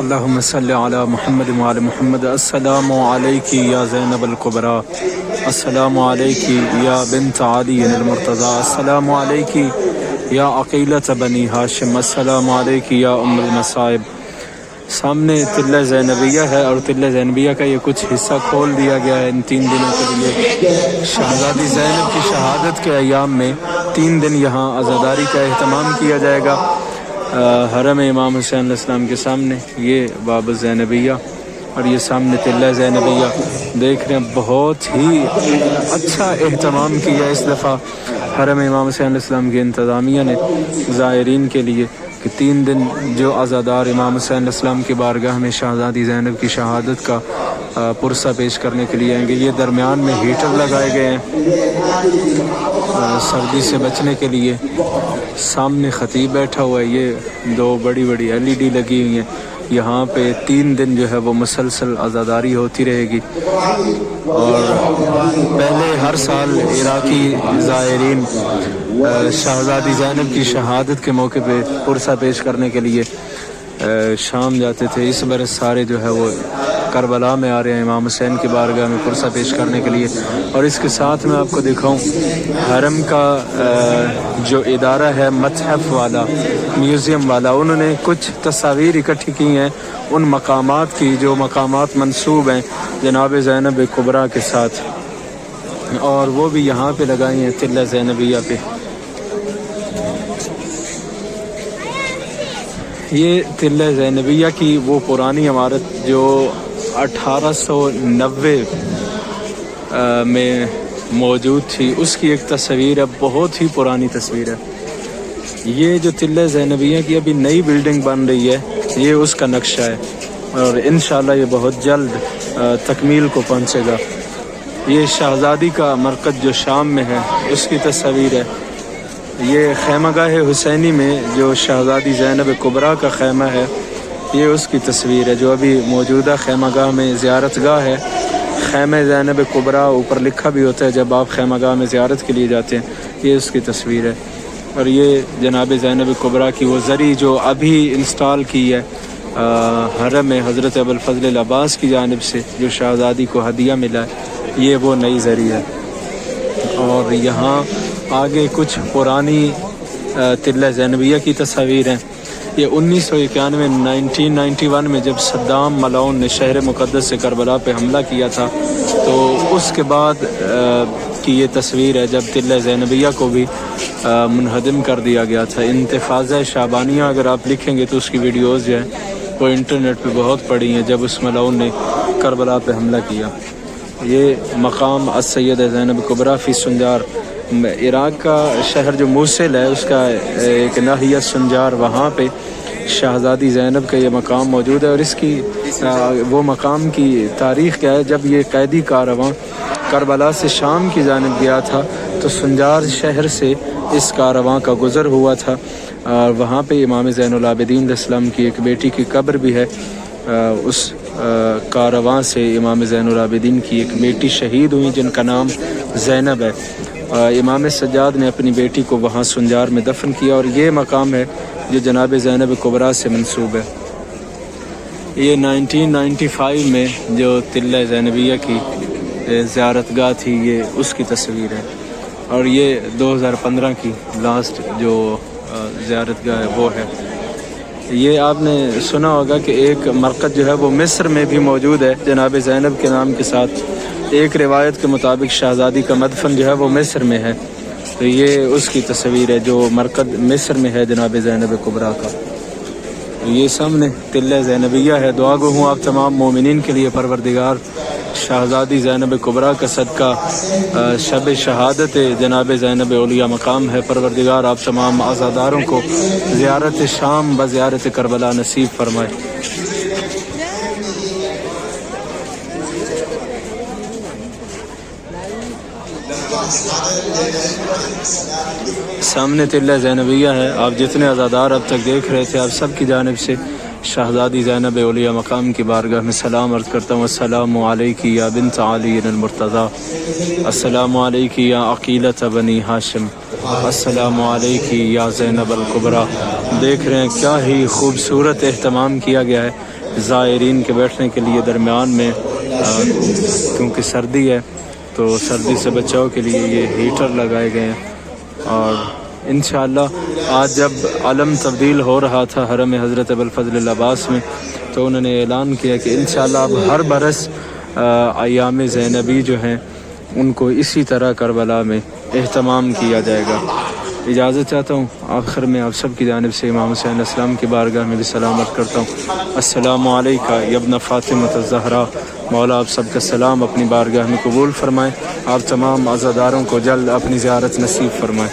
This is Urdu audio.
اللهم صل على محمد وعلى محمد. السلام عليك يا زينب الكبرى. السلام عليك يا بنت علي المرتضى. السلام عليك يا عقيلة بني هاشم. السلام عليك يا ام المصائب. سامنے تلہ زینبیہ ہے اور تلہ زینبیہ کا یہ کچھ حصہ کھول دیا گیا ہے ان 3 دنوں کے لیے. شہزادی زینب کی شہادت کے ایام میں 3 دن یہاں عزاداری کا اہتمام کیا جائے گا حرم امام حسین علیہ السلام کے سامنے. یہ باب زینبیہ اور یہ سامنے تلہ زینبیہ دیکھ رہے ہیں. بہت ہی اچھا اہتمام کیا اس دفعہ حرم امام حسین علیہ السلام کی انتظامیہ نے زائرین کے لیے کہ 3 دن جو عزادار امام حسین علیہ السلام کی بارگاہ میں شہزادی زینب کی شہادت کا پرسہ پیش کرنے کے لیے آئیں گے. یہ درمیان میں ہیٹر لگائے گئے ہیں سردی سے بچنے کے لیے. سامنے خطیب بیٹھا ہوا ہے. یہ 2 بڑی بڑی LED لگی ہوئی ہیں. یہاں پہ 3 دن جو ہے وہ مسلسل عزاداری ہوتی رہے گی. اور پہلے ہر سال عراقی زائرین شہزادی زینب کی شہادت کے موقع پہ پرسہ پیش کرنے کے لیے شام جاتے تھے. اس برس سارے جو ہے وہ کربلا میں آ رہے ہیں امام حسین کی بارگاہ میں پرسہ پیش کرنے کے لیے. اور اس کے ساتھ میں آپ کو دکھاؤں حرم کا جو ادارہ ہے متحف والا میوزیم والا, انہوں نے کچھ تصاویر اکٹھی کی ہیں ان مقامات کی جو مقامات منسوب ہیں جناب زینب کبریٰ کے ساتھ, اور وہ بھی یہاں پہ لگائی ہیں تلہ زینبیہ پہ. یہ تلہ زینبیہ کی وہ پرانی عمارت جو 1890 میں موجود تھی, اس کی ایک تصویر ہے. بہت ہی پرانی تصویر ہے. یہ جو تلہ زینبیہ کی ابھی نئی بلڈنگ بن رہی ہے یہ اس کا نقشہ ہے اور انشاءاللہ یہ بہت جلد تکمیل کو پہنچے گا. یہ شہزادی کا مرکز جو شام میں ہے اس کی تصویر ہے. یہ خیمہ گاہ حسینی میں جو شہزادی زینب کبریٰ کا خیمہ ہے یہ اس کی تصویر ہے. جو ابھی موجودہ خیمہ گاہ میں زیارت گاہ ہے خیمہ زینب کبریٰ اوپر لکھا بھی ہوتا ہے جب آپ خیمہ گاہ میں زیارت کے لیے جاتے ہیں. یہ اس کی تصویر ہے. اور یہ جناب زینب کبریٰ کی وہ زری جو ابھی انسٹال کی ہے حرم میں حضرت ابوالفضل العباس کی جانب سے جو شہزادی کو ہدیہ ملا ہے, یہ وہ نئی زری ہے. اور یہاں آگے کچھ پرانی تلہ زینبیہ کی تصاویر ہیں. یہ 1991 میں جب صدام ملعون نے شہر مقدس سے کربلا پہ حملہ کیا تھا تو اس کے بعد کی یہ تصویر ہے جب تلہ زینبیہ کو بھی منہدم کر دیا گیا تھا. انتفاضہ شعبانیہ اگر آپ لکھیں گے تو اس کی ویڈیوز جو ہیں وہ انٹرنیٹ پہ بہت پڑی ہیں جب اس ملعون نے کربلا پہ حملہ کیا. یہ مقام السیدہ زینب کبریٰ فی سنجار, عراق کا شہر جو موصل ہے اس کا ایک ناحیہ سنجار, وہاں پہ شہزادی زینب کا یہ مقام موجود ہے. اور اس کی وہ مقام کی تاریخ کیا ہے, جب یہ قیدی کارواں کربلا سے شام کی جانب گیا تھا تو سنجار شہر سے اس کارواں کا گزر ہوا تھا. اور وہاں پہ امام زین العابدین علیہ السلام کی ایک بیٹی کی قبر بھی ہے. اس کارواں سے امام زین العابدین کی ایک بیٹی شہید ہوئی جن کا نام زینب ہے. امام سجاد نے اپنی بیٹی کو وہاں سنجار میں دفن کیا اور یہ مقام ہے جو جناب زینب کبریٰ سے منسوب ہے. یہ 1995 میں جو تلہ زینبیہ کی زیارت گاہ تھی یہ اس کی تصویر ہے. اور یہ 2015 کی لاسٹ جو زیارت گاہ ہے وہ ہے. یہ آپ نے سنا ہوگا کہ ایک مرکز جو ہے وہ مصر میں بھی موجود ہے جناب زینب کے نام کے ساتھ. ایک روایت کے مطابق شہزادی کا مدفن جو ہے وہ مصر میں ہے. تو یہ اس کی تصویر ہے جو مرکز مصر میں ہے جناب زینب کبریٰ کا. یہ سامنے تلہ زینبیہ ہے. دعا گو ہوں آپ تمام مومنین کے لیے پروردگار شہزادی زینب کبریٰ کا صدقہ شب شہادت جناب زینب اولیاء مقام ہے. پروردگار آپ تمام عزاداروں کو زیارت شام بزیارت کربلا نصیب فرمائے. سامنے تلہ زینبیہ ہے. آپ جتنے عزادار اب تک دیکھ رہے تھے آپ سب کی جانب سے شہزادی زینب اولیاء مقام کی بارگاہ میں سلام عرض کرتا ہوں. السلام علیکی یا بنت علی المرتضی. السلام علیکی یا عقیلۃ بنی ہاشم. السلام علیکی یا زینب الکبریٰ. دیکھ رہے ہیں کیا ہی خوبصورت اہتمام کیا گیا ہے زائرین کے بیٹھنے کے لیے درمیان میں کیونکہ سردی ہے تو سردی سے بچاؤ کے لیے یہ ہیٹر لگائے گئے ہیں. اور انشاءاللہ آج جب علم تبدیل ہو رہا تھا حرم حضرت ابوالفضل العباس میں تو انہوں نے اعلان کیا کہ انشاءاللہ اب ہر برس ایام زینبی جو ہیں ان کو اسی طرح کربلا میں اہتمام کیا جائے گا. اجازت چاہتا ہوں. آخر میں آپ سب کی جانب سے امام حسین السلام کی بارگاہ میں بھی سلامت کرتا ہوں. السلام علیکہ یا ابن فاطمۃ الزہرا. مولا آپ سب کا سلام اپنی بارگاہ میں قبول فرمائیں. آپ تمام عزاداروں کو جلد اپنی زیارت نصیب فرمائیں.